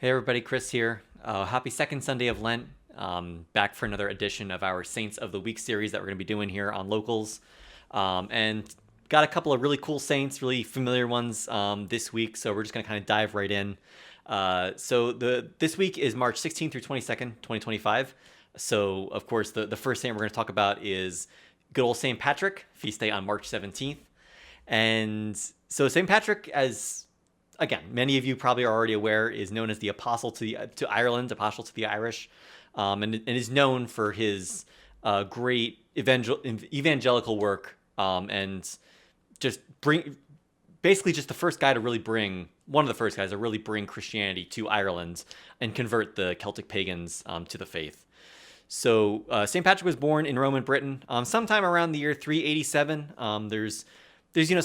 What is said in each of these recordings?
Hey everybody, Chris here. Happy second Sunday of Lent. Back for another edition of our Saints of the Week series that we're going to be doing here on Locals. And got a couple of really cool saints, really familiar ones this week, so we're just going to kind of dive right in. This week is March 16th through 22nd, 2025. So, of course, the first saint we're going to talk about is good old St. Patrick, feast day on March 17th. And so St. Patrick, as again, many of you probably are already aware, is known as the apostle to Ireland, apostle to the Irish, and is known for his great evangelical work, and just basically just the first guy to really bring one of the first guys to really bring Christianity to Ireland and convert the Celtic pagans to the faith. So St. Patrick was born in Roman Britain sometime around the year 387. There's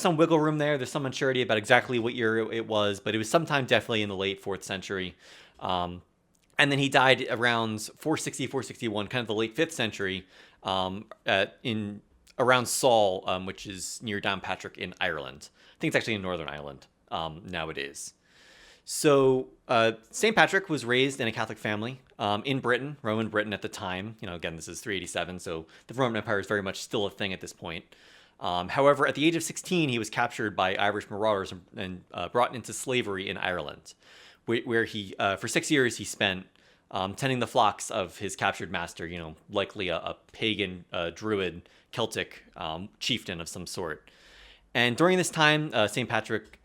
some wiggle room there. There's some uncertainty about exactly what year it was, but it was sometime definitely in the late 4th century. And then he died around 460, 461, kind of the late 5th century, in around Saul, which is near Downpatrick in Ireland. I think it's actually in Northern Ireland nowadays. So St. Patrick was raised in a Catholic family in Britain, Roman Britain at the time. Again, this is 387, so the Roman Empire is very much still a thing at this point. However, at the age of 16, he was captured by Irish marauders and brought into slavery in Ireland, where he, for 6 years, he spent tending the flocks of his captured master, likely a pagan, druid, Celtic chieftain of some sort. And during this time, St. Patrick,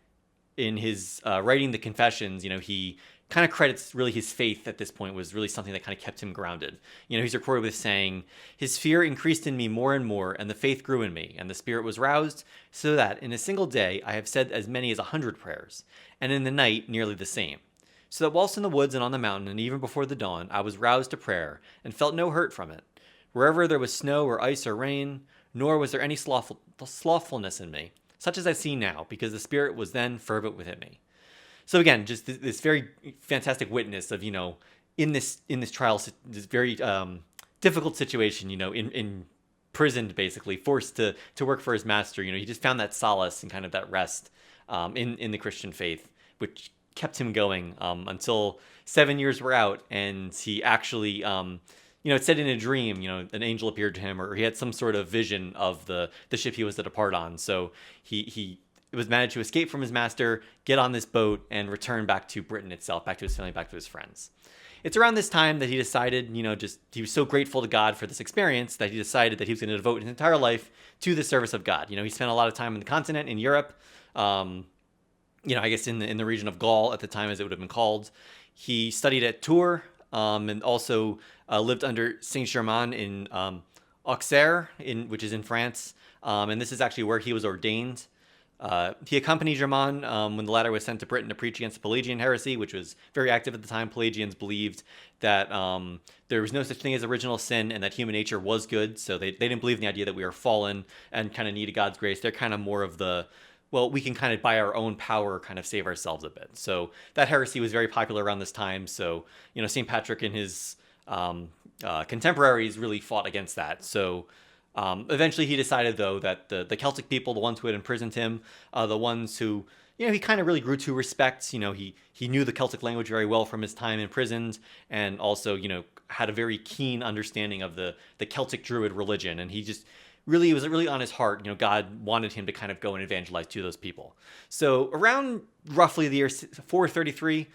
in his writing the Confessions, he kind of credits really his faith at this point was really something that kind of kept him grounded. He's recorded with saying, "His fear increased in me more and more, and the faith grew in me, and the spirit was roused, so that in a single day I have said as many as 100 prayers, and in the night nearly the same. So that whilst in the woods and on the mountain, and even before the dawn, I was roused to prayer, and felt no hurt from it. Wherever there was snow or ice or rain, nor was there any slothfulness in me, such as I see now, because the spirit was then fervent within me." So again, just this very fantastic witness of, in this trial, this very difficult situation, imprisoned, basically forced to work for his master. He just found that solace and kind of that rest in the Christian faith, which kept him going until 7 years were out, and he actually, it said in a dream, an angel appeared to him, or he had some sort of vision of the ship he was to depart on. So he was managed to escape from his master, get on this boat, and return back to Britain itself, back to his family, back to his friends. It's around this time that he decided, he was so grateful to God for this experience that he decided that he was going to devote his entire life to the service of God. He spent a lot of time in the continent, in Europe, I guess in the region of Gaul at the time, as it would have been called. He studied at Tours, and also lived under Saint Germain in Auxerre, which is in France. And this is actually where he was ordained. He accompanied Germain when the latter was sent to Britain to preach against the Pelagian heresy, which was very active at the time. Pelagians believed that there was no such thing as original sin and that human nature was good. So they didn't believe in the idea that we are fallen and kind of needed God's grace. They're kind of more of we can kind of by our own power kind of save ourselves a bit. So that heresy was very popular around this time. So, St. Patrick and his contemporaries really fought against that. So eventually he decided, though, that the Celtic people, the ones who had imprisoned him, the ones who, he kind of really grew to respect. He knew the Celtic language very well from his time imprisoned, and also, had a very keen understanding of the Celtic Druid religion. And it was really on his heart. God wanted him to kind of go and evangelize to those people. So around roughly the year 433,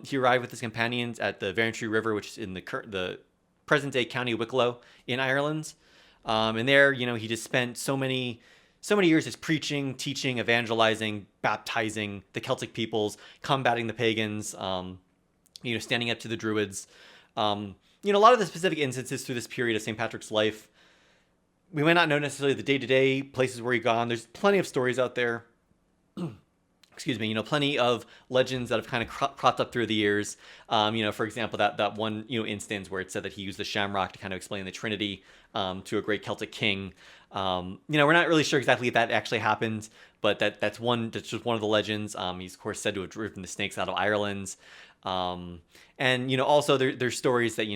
he arrived with his companions at the Verantry River, which is in the present-day County Wicklow in Ireland. And there, he just spent so many years just preaching, teaching, evangelizing, baptizing the Celtic peoples, combating the pagans, standing up to the Druids. A lot of the specific instances through this period of St. Patrick's life, we might not know necessarily the day-to-day places where he gone. There's plenty of stories out there. Excuse me, plenty of legends that have kind of cropped up through the years. For example, that one, instance where it said that he used the shamrock to kind of explain the Trinity to a great Celtic king. We're not really sure exactly if that actually happened, but that's just one of the legends. He's, of course, said to have driven the snakes out of Ireland. And, also there's stories that,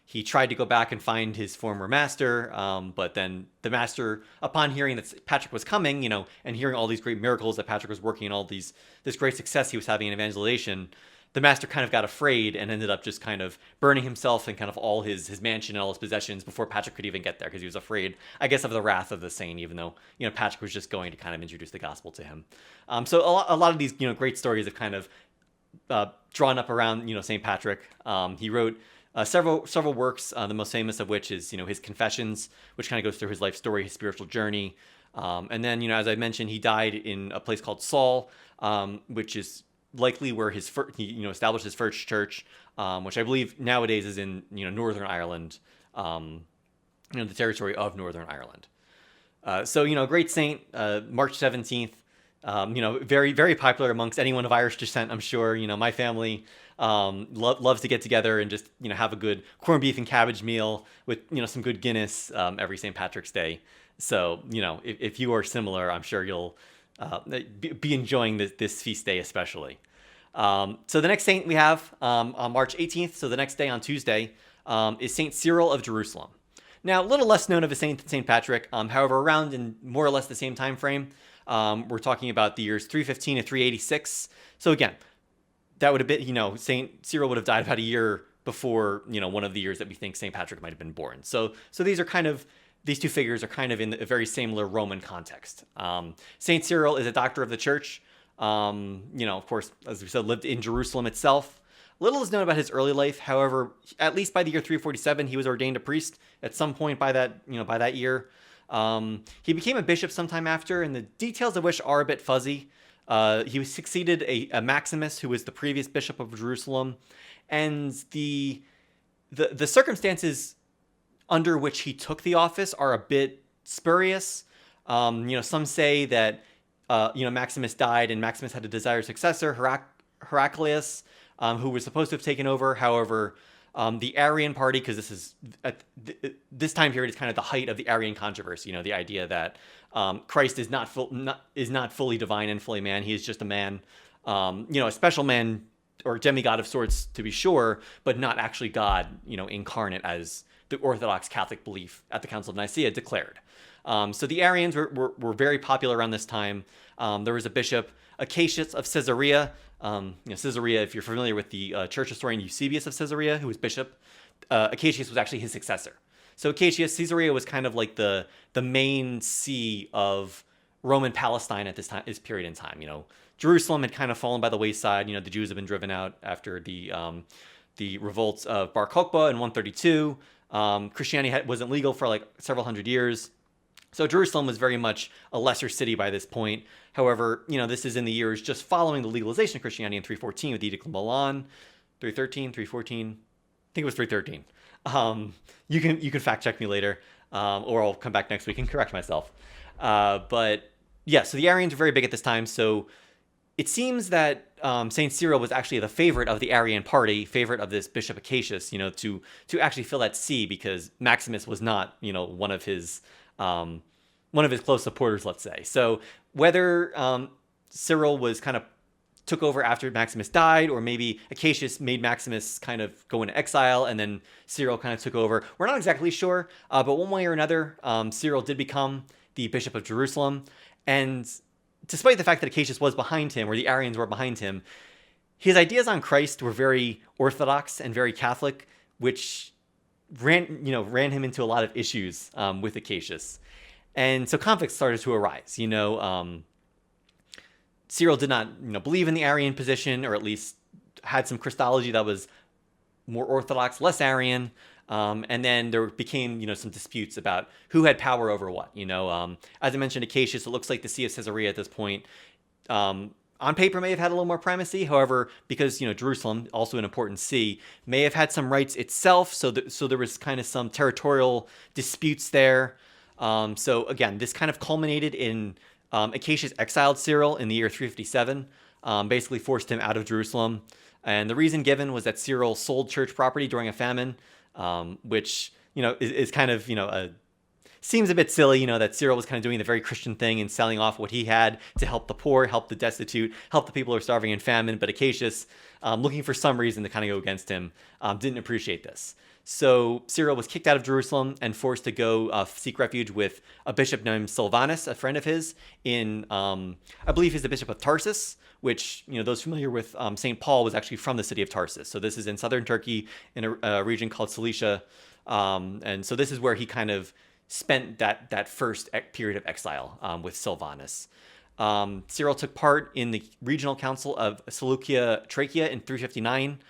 he tried to go back and find his former master, but then the master, upon hearing that Patrick was coming, and hearing all these great miracles that Patrick was working and this great success he was having in evangelization, the master kind of got afraid and ended up just kind of burning himself and kind of all his mansion and all his possessions before Patrick could even get there, because he was afraid, I guess, of the wrath of the saint, even though, Patrick was just going to kind of introduce the gospel to him. So a lot of these, great stories have kind of drawn up around, St. Patrick. He wrote several works, the most famous of which is, his Confessions, which kind of goes through his life story, his spiritual journey. And then, as I mentioned, he died in a place called Saul, which is likely where he established his first church, which I believe nowadays is in, Northern Ireland, the territory of Northern Ireland. So, great saint, March 17th, very, very popular amongst anyone of Irish descent, I'm sure. My family loves to get together and just, have a good corned beef and cabbage meal with, some good Guinness every St. Patrick's Day. So, if you are similar, I'm sure you'll be enjoying this feast day especially. So the next saint we have on March 18th, so the next day on Tuesday, is Saint Cyril of Jerusalem. Now, a little less known of a saint than Saint Patrick, however, around in more or less the same time frame. We're talking about the years 315 to 386. So again, that would have been, Saint Cyril would have died about a year before, one of the years that we think Saint Patrick might have been born. So these two figures are kind of in a very similar Roman context. Saint Cyril is a doctor of the church. Of course, as we said, lived in Jerusalem itself. Little is known about his early life. However, at least by the year 347, he was ordained a priest at some point by that year. He became a bishop sometime after, and the details of which are a bit fuzzy. He succeeded a Maximus, who was the previous bishop of Jerusalem, and the circumstances under which he took the office are a bit spurious. Some say that Maximus died and Maximus had a desired successor, Heraclius, who was supposed to have taken over. However, the Arian party, because this is this time period is kind of the height of the Arian controversy. The idea that Christ is not fully divine and fully man. He is just a man, a special man or demigod of sorts, to be sure, but not actually God, incarnate as the Orthodox Catholic belief at the Council of Nicaea declared. So the Arians were very popular around this time. There was a bishop, Acacius of Caesarea. Caesarea, if you're familiar with the church historian Eusebius of Caesarea, who was bishop, Acacius was actually his successor. So Acacius, Caesarea was kind of like the main see of Roman Palestine at this period in time. Jerusalem had kind of fallen by the wayside. The Jews had been driven out after the revolts of Bar Kokhba in 132. Christianity wasn't legal for like several hundred years. So Jerusalem was very much a lesser city by this point. However, this is in the years just following the legalization of Christianity in 314 with the Edict of Milan. 313, 314. I think it was 313. You can fact check me later, or I'll come back next week and correct myself. But yeah, so the Arians were very big at this time. So it seems that Saint Cyril was actually the favorite of the Arian party, favorite of this Bishop Acacius, to actually fill that see, because Maximus was not, one of his close supporters, let's say. So whether Cyril was kind of took over after Maximus died, or maybe Acacius made Maximus kind of go into exile and then Cyril kind of took over, we're not exactly sure. But one way or another, Cyril did become the Bishop of Jerusalem. And despite the fact that Acacius was behind him, or the Arians were behind him, his ideas on Christ were very Orthodox and very Catholic, which ran him into a lot of issues with Acacius. And so conflicts started to arise. Cyril did not believe in the Arian position, or at least had some Christology that was more Orthodox, less Arian. And then there became, some disputes about who had power over what. As I mentioned, Acacius, it looks like the See of Caesarea at this point, on paper may have had a little more primacy. However, because, Jerusalem, also an important see, may have had some rights itself. So there was kind of some territorial disputes there. So again, this kind of culminated in Acacius exiled Cyril in the year 357, basically forced him out of Jerusalem. And the reason given was that Cyril sold church property during a famine, which, is kind of, seems a bit silly, that Cyril was kind of doing the very Christian thing and selling off what he had to help the poor, help the destitute, help the people who are starving in famine. But Acacius, looking for some reason to kind of go against him, didn't appreciate this. So Cyril was kicked out of Jerusalem and forced to go seek refuge with a bishop named Silvanus, a friend of his, in, I believe he's the bishop of Tarsus, which, those familiar with St. Paul was actually from the city of Tarsus. So this is in southern Turkey in a region called Cilicia. And so this is where he kind of spent that first period of exile with Silvanus. Cyril took part in the regional council of Seleucia Trachea in 359,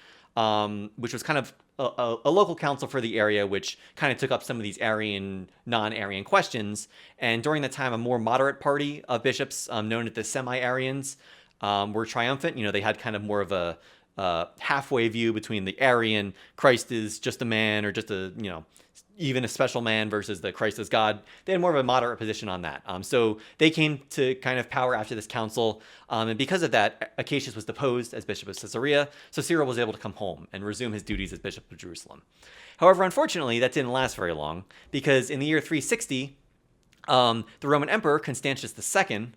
which was kind of a local council for the area, which kind of took up some of these non-Arian questions. And during that time, a more moderate party of bishops, known as the Semi-Arians, were triumphant. They had kind of more of a halfway view between the Arian, Christ is just a man, or just even a special man, versus the Christ as God. They had more of a moderate position on that. So they came to kind of power after this council. And because of that, Acacius was deposed as Bishop of Caesarea. So Cyril was able to come home and resume his duties as Bishop of Jerusalem. However, unfortunately, that didn't last very long, because in the year 360, the Roman Emperor, Constantius II,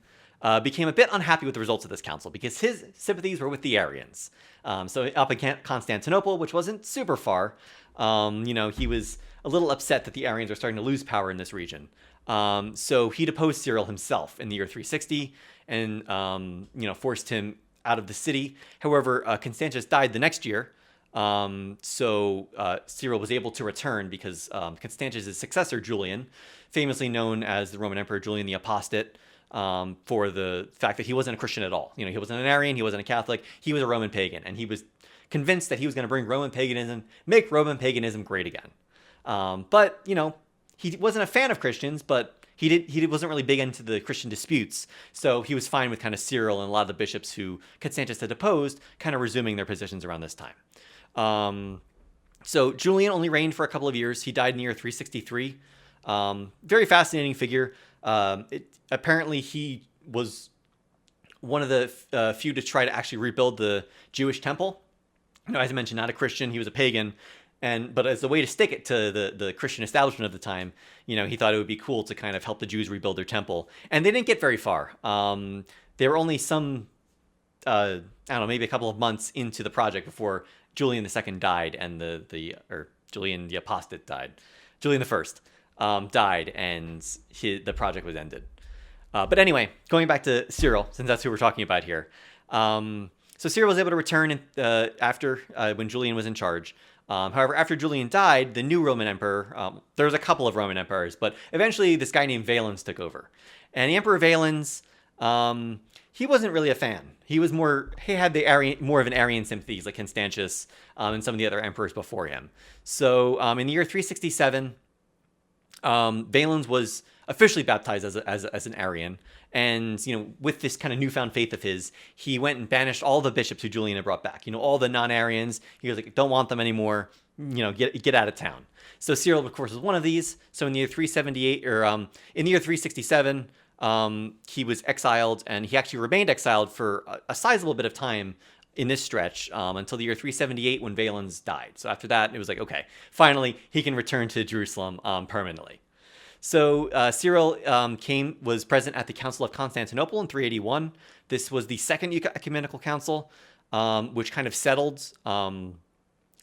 became a bit unhappy with the results of this council, because his sympathies were with the Arians. So up in Constantinople, which wasn't super far, he was a little upset that the Arians were starting to lose power in this region. So he deposed Cyril himself in the year 360 and, forced him out of the city. However, Constantius died the next year. So Cyril was able to return because Constantius' successor, Julian, famously known as the Roman Emperor Julian the Apostate, for the fact that he wasn't a Christian at all. He wasn't an Arian, he wasn't a Catholic, he was a Roman pagan, and he was convinced that he was going to bring Roman paganism, make Roman paganism great again. But he wasn't a fan of Christians, but he wasn't really big into the Christian disputes, so he was fine with kind of Cyril and a lot of the bishops who Constantius had deposed kind of resuming their positions around this time. So Julian only reigned for a couple of years. He died in the year 363. Very fascinating figure. Apparently he was one of the few to try to actually rebuild the Jewish temple. As I mentioned, not a Christian, he was a pagan. But as a way to stick it to the Christian establishment of the time, he thought it would be cool to kind of help the Jews rebuild their temple. And they didn't get very far. They were only maybe a couple of months into the project before Julian II died, and Julian the Apostate died. Julian I died, and the project was ended. But anyway, going back to Cyril, since that's who we're talking about here. So Cyril was able to return after when Julian was in charge. However, after Julian died, the new Roman emperor, there was a couple of Roman emperors, but eventually this guy named Valens took over. And the Emperor Valens, he wasn't really a fan. He had more of an Arian sympathies, like Constantius and some of the other emperors before him. So in the year 367, Valens was officially baptized as an Arian. And, with this kind of newfound faith of his, he went and banished all the bishops who Julian had brought back. All the non-Arians. He was like, don't want them anymore. Get out of town. So Cyril, of course, was one of these. So in the year 378, or in the year 367, he was exiled, and he actually remained exiled for a sizable bit of time in this stretch until the year 378 when Valens died. So after that, it was like, okay, finally, he can return to Jerusalem permanently. So Cyril was present at the Council of Constantinople in 381. This was the Second Ecumenical Council, which kind of settled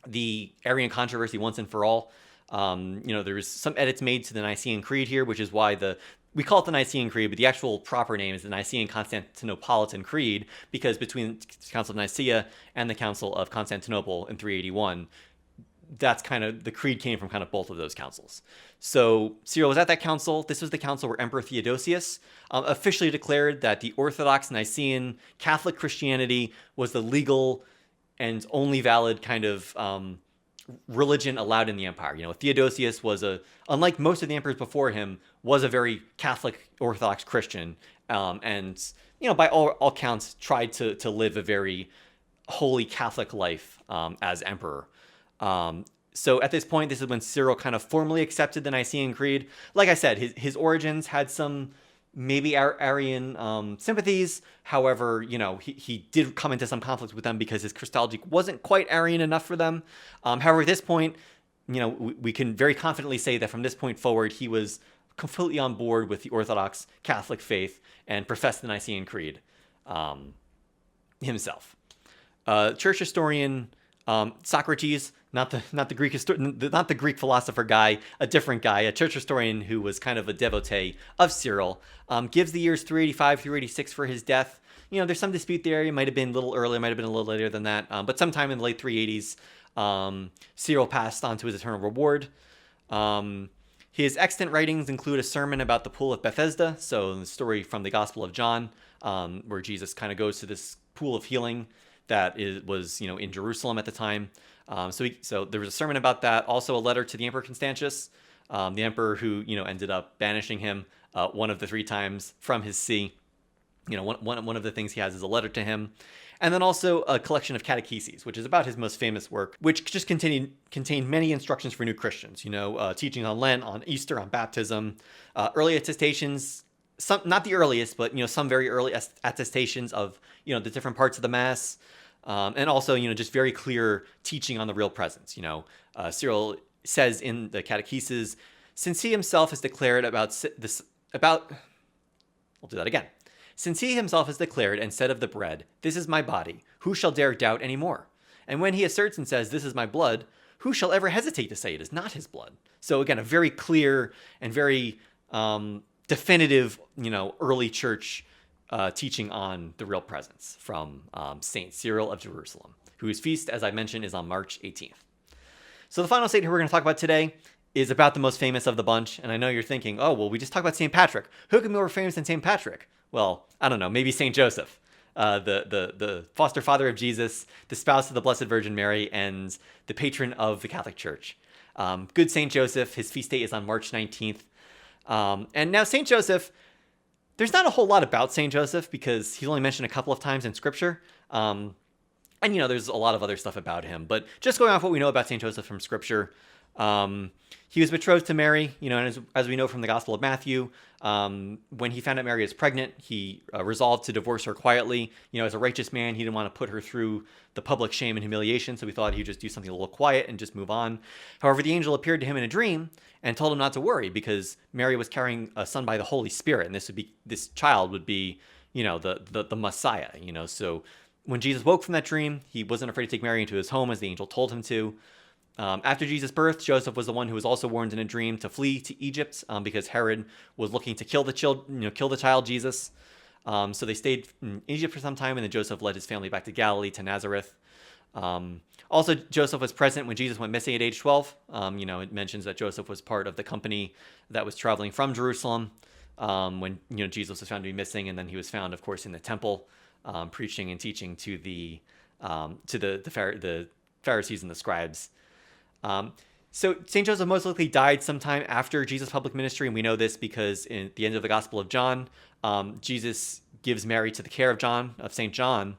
the Arian controversy once and for all. There was some edits made to the Nicene Creed here, which is why we call it the Nicene Creed, but the actual proper name is the Nicene Constantinopolitan Creed, because between the Council of Nicaea and the Council of Constantinople in 381, that's kind of, the creed came from kind of both of those councils. So Cyril was at that council. This was the council where Emperor Theodosius officially declared that the Orthodox Nicene Catholic Christianity was the legal and only valid kind of religion allowed in the empire. Theodosius was unlike most of the emperors before him, was a very Catholic Orthodox Christian, and by all counts tried to live a very holy Catholic life as emperor. So at this point, this is when Cyril kind of formally accepted the Nicene Creed. Like I said, his origins had some maybe Arian sympathies. However, he did come into some conflicts with them because his Christology wasn't quite Arian enough for them. However, at this point, we can very confidently say that from this point forward, he was completely on board with the Orthodox Catholic faith and professed the Nicene Creed himself. Church historian Socrates, not the Greek philosopher guy, a different guy, a church historian who was kind of a devotee of Cyril, gives the years 385 through 86 for his death. There's some dispute there. It might have been a little earlier, might have been a little later than that, but sometime in the late 380s, Cyril passed on to his eternal reward. His extant writings include a sermon about the pool of Bethesda, so the story from the Gospel of John, where Jesus kind of goes to this pool of healing that was in Jerusalem at the time. So there was a sermon about that. Also a letter to the Emperor Constantius, the emperor who ended up banishing him one of the 3 times from his see. One of the things he has is a letter to him. And then also a collection of catecheses, which is about his most famous work, which just contained many instructions for new Christians, teaching on Lent, on Easter, on baptism, early attestations, some, not the earliest, but, some very early attestations of, the different parts of the Mass, and also, just very clear teaching on the real presence. Cyril says in the catecheses, since he himself has declared Since he himself has declared and said of the bread, this is my body, who shall dare doubt any more? And when he asserts and says, this is my blood, who shall ever hesitate to say it is not his blood? So again, a very clear and very definitive, early church teaching on the real presence from Saint Cyril of Jerusalem, whose feast, as I mentioned, is on March 18th. So the final saint who we're going to talk about today is about the most famous of the bunch. And I know you're thinking, oh, well, we just talked about St. Patrick. Who can be more famous than St. Patrick? Well, I don't know, maybe St. Joseph, the foster father of Jesus, the spouse of the Blessed Virgin Mary, and the patron of the Catholic Church. Good St. Joseph, his feast day is on March 19th. And now St. Joseph, there's not a whole lot about St. Joseph because he's only mentioned a couple of times in Scripture. And, there's a lot of other stuff about him. But just going off what we know about St. Joseph from Scripture, he was betrothed to Mary, and as we know from the Gospel of Matthew, when he found out Mary was pregnant, he resolved to divorce her quietly. As a righteous man, he didn't want to put her through the public shame and humiliation, so he thought he'd just do something a little quiet and just move on. However, the angel appeared to him in a dream and told him not to worry because Mary was carrying a son by the Holy Spirit, and this child would be, the Messiah. So when Jesus woke from that dream, he wasn't afraid to take Mary into his home as the angel told him to. After Jesus' birth, Joseph was the one who was also warned in a dream to flee to Egypt because Herod was looking to kill the child Jesus. So they stayed in Egypt for some time, and then Joseph led his family back to Galilee, to Nazareth. Also, Joseph was present when Jesus went missing at age 12. It mentions that Joseph was part of the company that was traveling from Jerusalem when Jesus was found to be missing, and then he was found, of course, in the temple preaching and teaching to the Pharisees and the scribes. So St. Joseph most likely died sometime after Jesus' public ministry, and we know this because in the end of the Gospel of John, Jesus gives Mary to the care of St. John.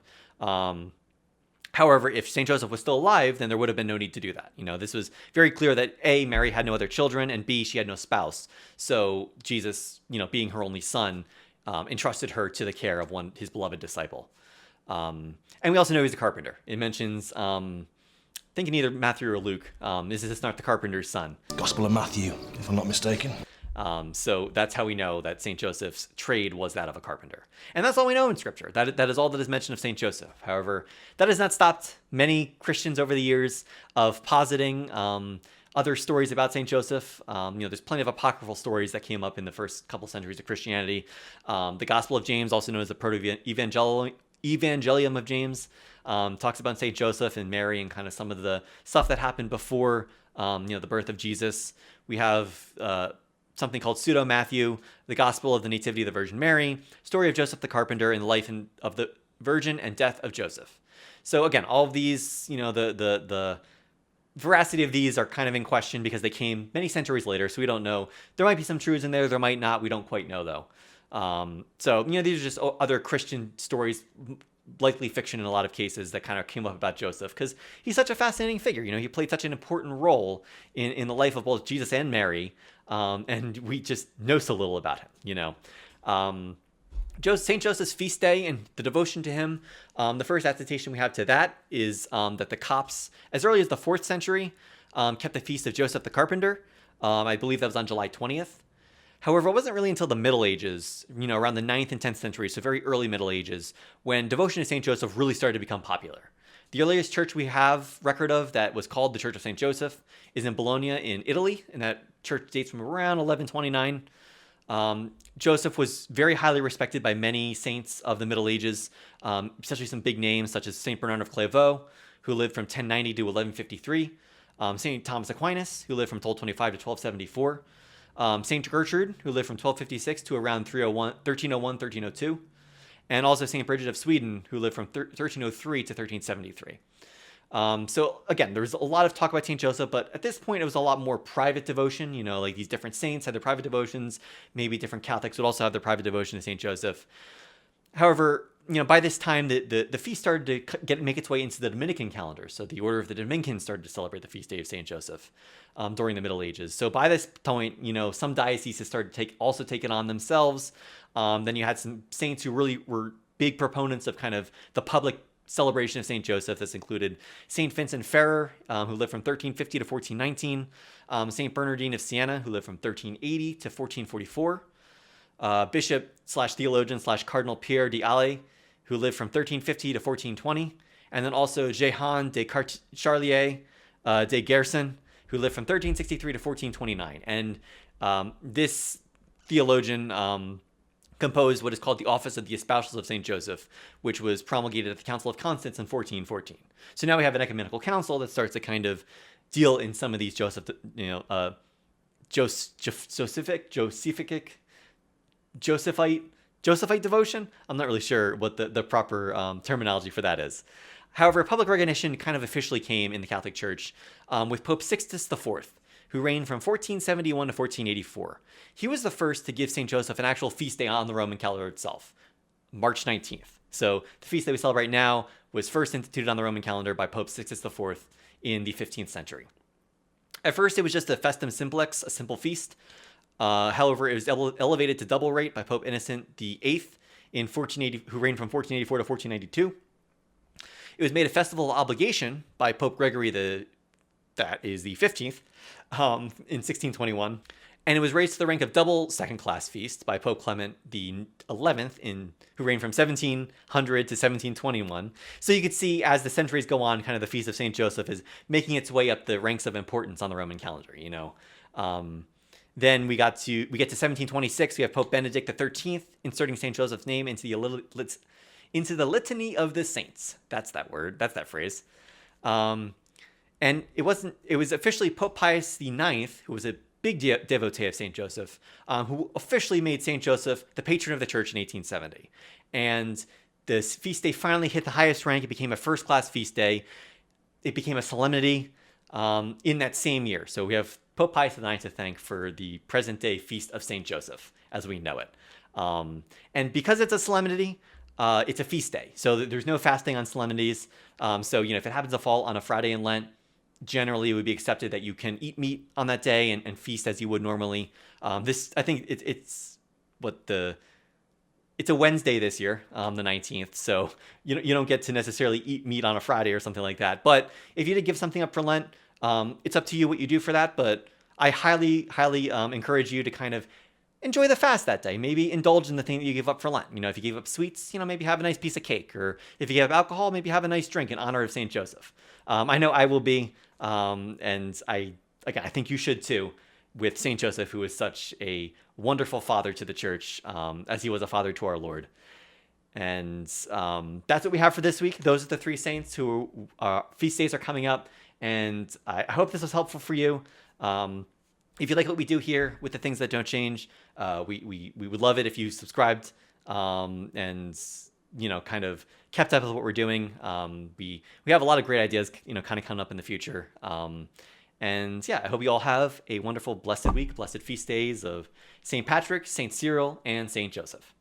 However, if St. Joseph was still alive, then there would have been no need to do that. This was very clear that A, Mary had no other children, and B, she had no spouse. So Jesus, being her only son, entrusted her to the care of his beloved disciple. And we also know he's a carpenter. It mentions... I think in either Matthew or Luke, is this not the carpenter's son? Gospel of Matthew, if I'm not mistaken. So that's how we know that St. Joseph's trade was that of a carpenter. And that's all we know in Scripture. That is all that is mentioned of St. Joseph. However, that has not stopped many Christians over the years of positing other stories about St. Joseph. There's plenty of apocryphal stories that came up in the first couple centuries of Christianity. The Gospel of James, also known as the Proto-Evangelium of James, talks about St. Joseph and Mary and kind of some of the stuff that happened before, the birth of Jesus. We have something called Pseudo-Matthew, the Gospel of the Nativity of the Virgin Mary, story of Joseph the Carpenter, and the life of the Virgin and death of Joseph. So again, all of these, the veracity of these are kind of in question because they came many centuries later, so we don't know. There might be some truths in there, there might not. We don't quite know, though. So these are just other Christian stories, likely fiction in a lot of cases, that kind of came up about Joseph because he's such a fascinating figure. He played such an important role in the life of both Jesus and Mary, and we just know so little about him. St. Joseph's feast day and the devotion to him, the first attestation we have to that is that the Copts, as early as the 4th century, kept the feast of Joseph the Carpenter. I believe that was on July 20th. However, it wasn't really until the Middle Ages, around the 9th and 10th century, so very early Middle Ages, when devotion to St. Joseph really started to become popular. The earliest church we have record of that was called the Church of St. Joseph is in Bologna in Italy, and that church dates from around 1129. Joseph was very highly respected by many saints of the Middle Ages, especially some big names such as St. Bernard of Clairvaux, who lived from 1090 to 1153, St. Thomas Aquinas, who lived from 1225 to 1274, St. Gertrude, who lived from 1256 to around 1302, and also St. Bridget of Sweden, who lived from 1303 to 1373. So again, there was a lot of talk about St. Joseph, but at this point it was a lot more private devotion. Like these different saints had their private devotions. Maybe different Catholics would also have their private devotion to St. Joseph. However, by this time the feast started to make its way into the Dominican calendar. So the Order of the Dominicans started to celebrate the feast day of St. Joseph during the Middle Ages. So by this point, some dioceses started to also take it on themselves. Then you had some saints who really were big proponents of kind of the public celebration of St. Joseph. This included St. Vincent Ferrer, who lived from 1350 to 1419, St. Bernardine of Siena, who lived from 1380 to 1444, Bishop/theologian/Cardinal Pierre de Alle, who lived from 1350 to 1420, and then also Jehan de Charlier de Gerson, who lived from 1363 to 1429. And this theologian composed what is called the Office of the Espousals of St. Joseph, which was promulgated at the Council of Constance in 1414. So now we have an ecumenical council that starts to kind of deal in some of these Josephite devotion. I'm not really sure what the proper terminology for that is. However, public recognition kind of officially came in the Catholic Church with Pope Sixtus IV, who reigned from 1471 to 1484. He was the first to give St. Joseph an actual feast day on the Roman calendar itself, March 19th. So the feast that we celebrate now was first instituted on the Roman calendar by Pope Sixtus IV in the 15th century. At first, it was just a festum simplex, a simple feast. However, it was elevated to double rate by Pope Innocent VIII in 1480, who reigned from 1484 to 1492. It was made a festival of obligation by Pope Gregory that is the 15th in 1621, and it was raised to the rank of double second-class feast by Pope Clement the 11th, who reigned from 1700 to 1721. So you could see as the centuries go on, kind of the Feast of St. Joseph is making its way up the ranks of importance on the Roman calendar. Then we get to 1726. We have Pope Benedict XIII inserting St. Joseph's name into the Litany of the Saints. That's that word. That's that phrase. And it was officially Pope Pius IX, who was a big devotee of St. Joseph, who officially made St. Joseph the patron of the church in 1870. And this feast day finally hit the highest rank. It became a first-class feast day. It became a solemnity in that same year. So we have Pope Pius IX to thank for the present-day Feast of St. Joseph, as we know it. And because it's a solemnity, it's a feast day. So there's no fasting on solemnities. So if it happens to fall on a Friday in Lent, generally it would be accepted that you can eat meat on that day and feast as you would normally. I think it's a Wednesday this year, the 19th. So you don't get to necessarily eat meat on a Friday or something like that. But if you did give something up for Lent, it's up to you what you do for that. But I highly encourage you to kind of enjoy the fast that day. Maybe indulge in the thing that you give up for Lent. If you gave up sweets, maybe have a nice piece of cake. Or if you give up alcohol, maybe have a nice drink in honor of St. Joseph. I know I will be. And I think you should too, with St. Joseph, who is such a wonderful father to the church, as he was a father to our Lord. And that's what we have for this week. Those are the three saints who feast days are coming up. And I hope this was helpful for you. If you like what we do here with the things that don't change, we would love it if you subscribed and kind of kept up with what we're doing. We have a lot of great ideas, kind of coming up in the future. And yeah, I hope you all have a wonderful, blessed week, blessed feast days of St. Patrick, St. Cyril, and St. Joseph.